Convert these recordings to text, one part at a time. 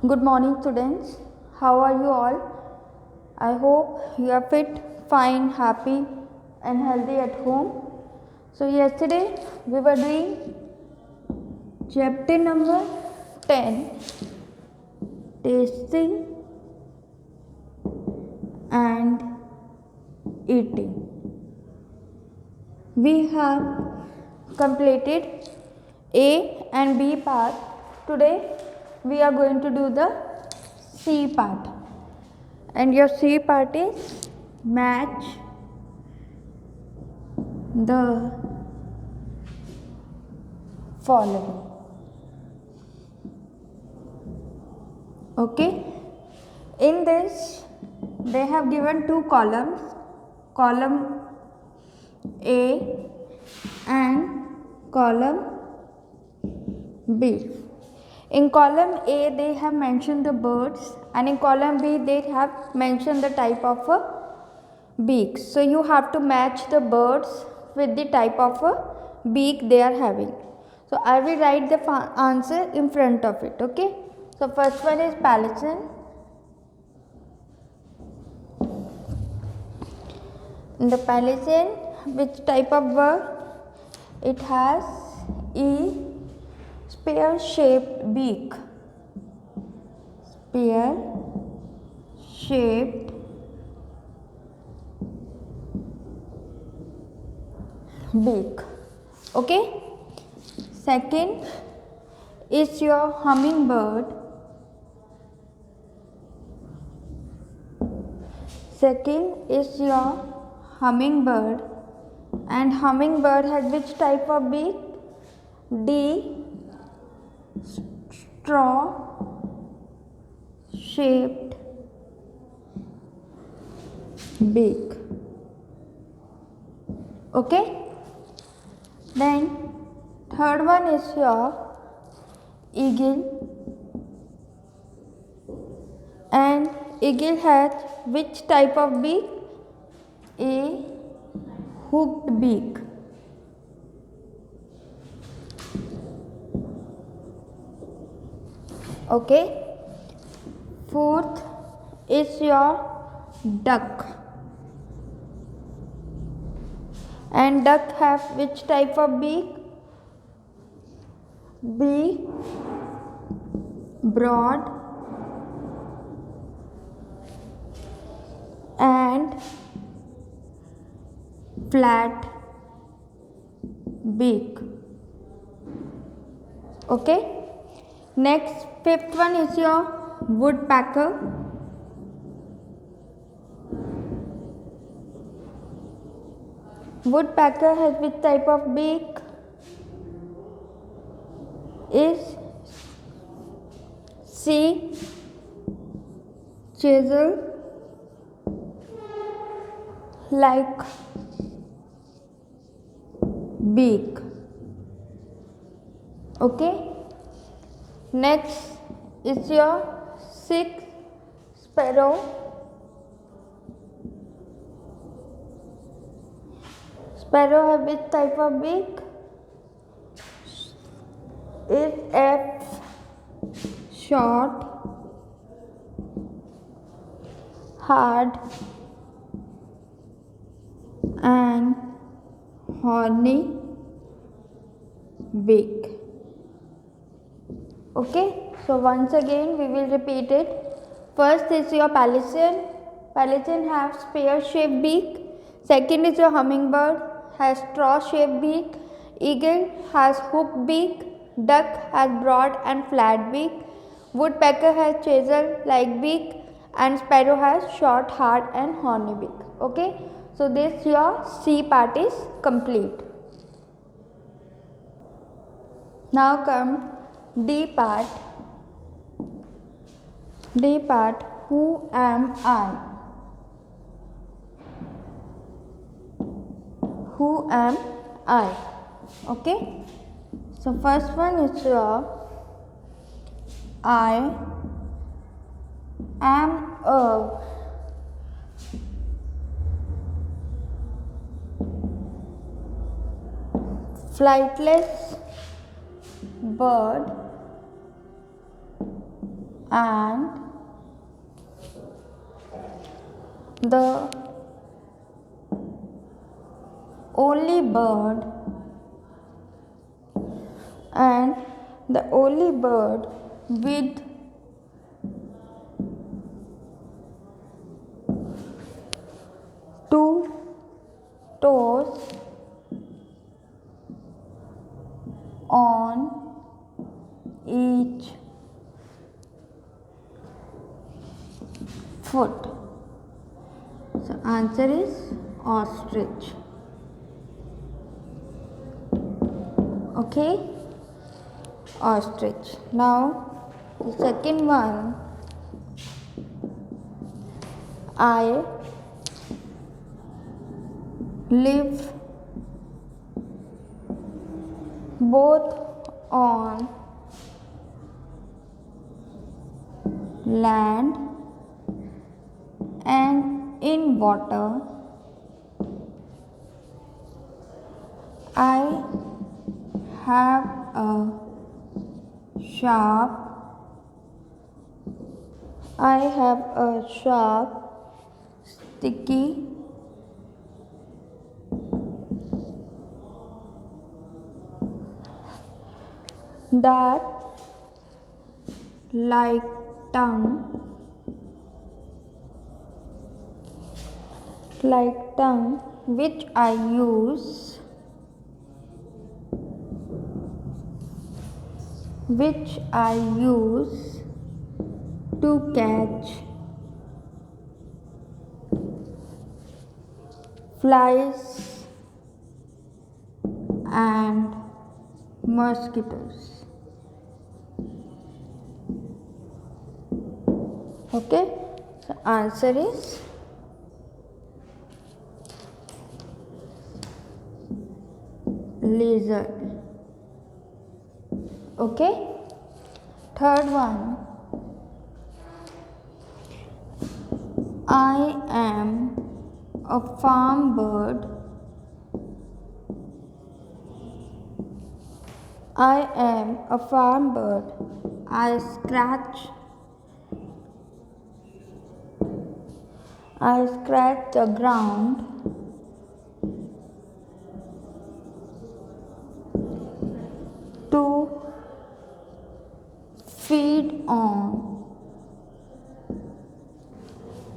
Good morning, students. How are you all? I hope you are fit, fine, happy, and healthy at home. So, yesterday we were doing chapter number 10, tasting and eating. We have completed A and B part. Today we are going to do the C part, and your C part is match the following. Okay, in this they have given two columns, column A and column B. In column A they have mentioned the birds, and in column B they have mentioned the type of a beak. So you have to match the birds with the type of a beak they are having. So I will write the answer in front of it. Okay. So first one is Pelicin. The Pelicin, which type of bird? It has spear shaped beak. Spear shaped beak. Okay. Second is your hummingbird. Second is your hummingbird, and hummingbird has which type of beak? D, straw shaped beak. Okay. Then third one is your eagle, and eagle has which type of beak? A, hooked beak. Okay. Fourth is your duck, and duck have which type of beak? B, broad and flat beak. Okay. Next, fifth one is your woodpecker. Woodpecker has which type of beak? Is C, chisel like beak. Okay. Next is your sixth, sparrow. Sparrow have which type of beak? Is F, short, hard and horny beak. Okay, so once again we will repeat it. First is your Pelicin. Pelicin have spear shaped beak. Second is your hummingbird, has straw shaped beak. Eagle has hooked beak. Duck has broad and flat beak. Woodpecker has chisel like beak, and sparrow has short, hard and horny beak. Okay, so this your C part is complete. Now come D part. D part, who am I? Who am I? Okay. So first one is I am a flightless bird. and the only bird with two toes on each foot. So answer is ostrich. Okay, ostrich. Now the second one, I live both on land and in water. I have a sharp sticky that like tongue which I use to catch flies and mosquitoes. Okay, so answer is lizard. Okay, third one, I am a farm bird. I am a farm bird. I scratch the ground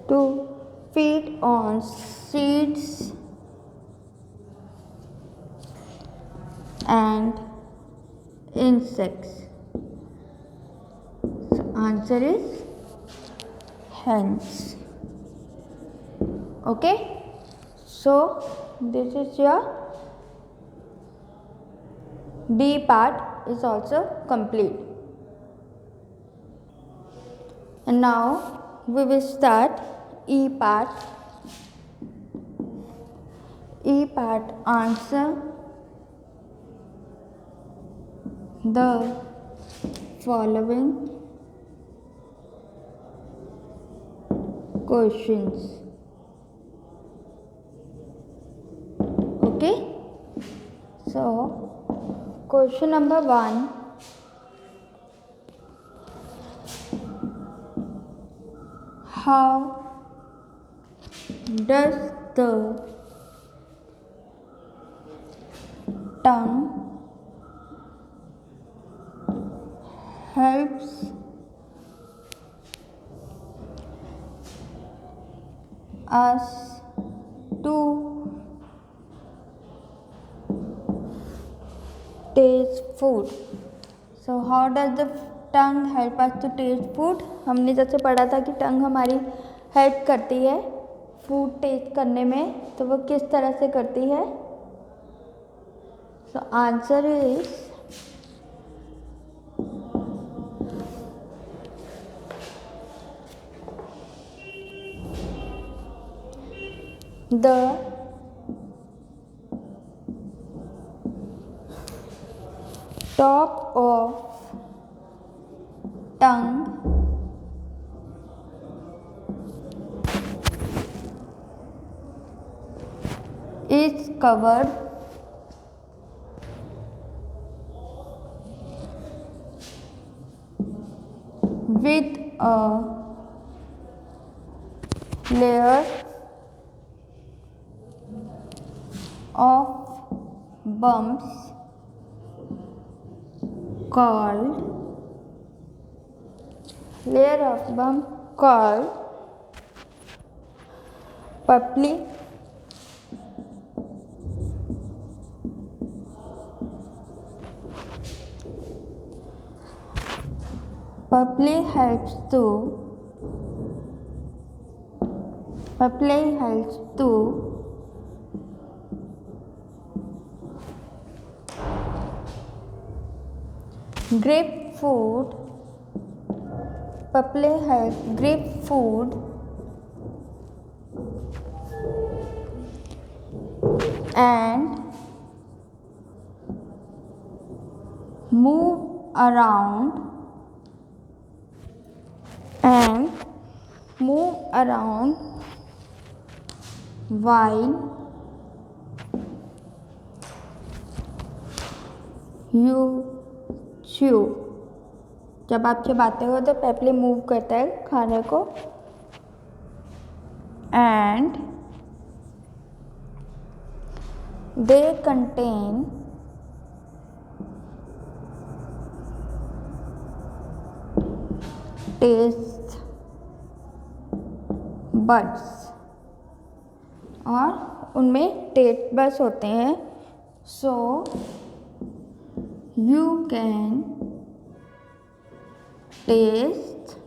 to feed on seeds and insects. So answer is hens. Okay, so this is your D part is also complete. And now we will start E part. E part, answer the following questions. Okay, so question number 1, how does the tongue helps us to taste food? So how does the tongue help us to taste food? हमने जैसे पढ़ा था कि टंग हमारी help करती है food taste करने में, तो वो किस तरह से करती है? So answer is the top of tongue is covered with a layer of bumps called papilli. Papilli helps to grip food. Papilli helps grip food and move around while you chew. जब आप चबाते हो तो पेपली move करता है खाने को and they contain taste buds और उनमें टेस्ट बड्स होते हैं. So you can taste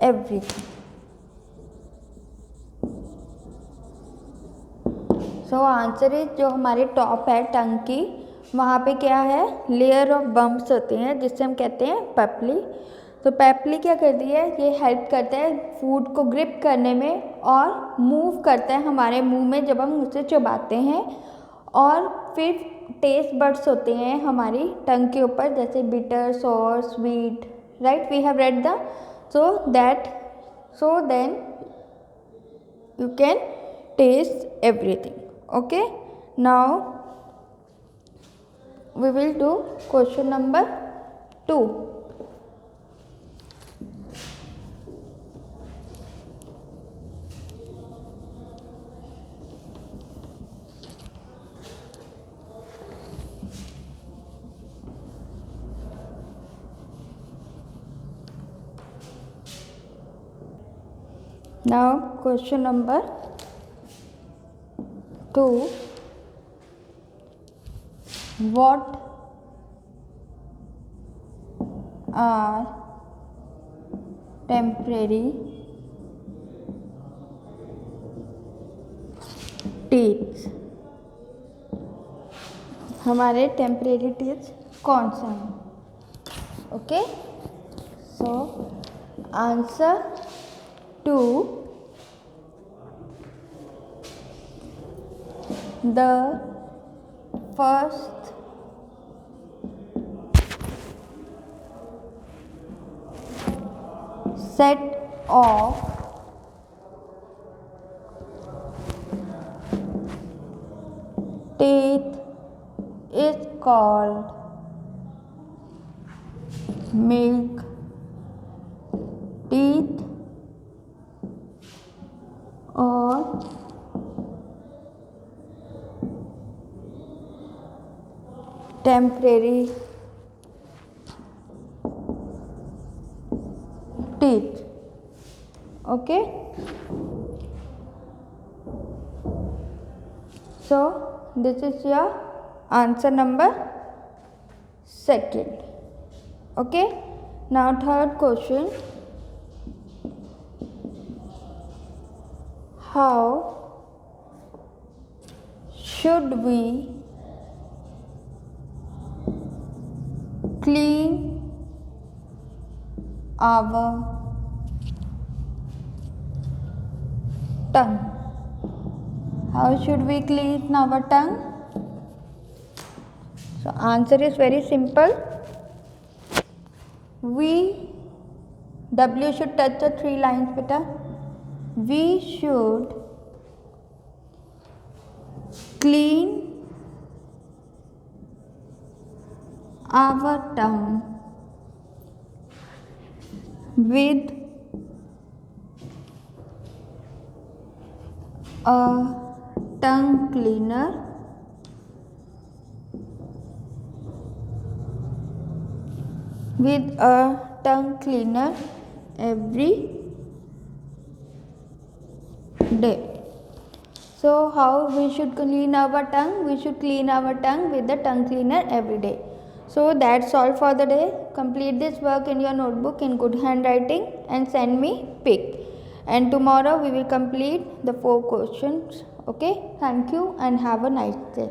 everything. So answer is जो हमारी टॉप है टंग की, वहाँ पे क्या है, लेयर ऑफ बम्प्स होते हैं जिससे हम कहते हैं पेपली. तो पेपली क्या करती है, ये हेल्प करता है फूड को ग्रिप करने में और मूव करता है हमारे मुंह में जब हम उसे चबाते हैं. और फिर टेस्ट बड्स होते हैं हमारी टंग के ऊपर, जैसे bitter, sour, sweet, right. We have read the so then you can taste everything. Okay, now we will do question number 2. Now question number 2. What are temporary teeth? हमारे टेम्परेरी टीथ कौन से हैं? Okay, so answer 2. The first set of teeth is called milk teeth or temporary teeth. Okay, so this is your answer number 2. Okay, now third question. How should we clean our tongue? How should we clean our tongue? So answer is very simple. W should touch the 3 lines, beta. We should clean our tongue with a tongue cleaner every day. So how we should clean our tongue? We should clean our tongue with the tongue cleaner every day. So that's all for the day. Complete this work in your notebook in good handwriting and send me pic. And tomorrow we will complete the 4 questions. Okay, thank you and have a nice day.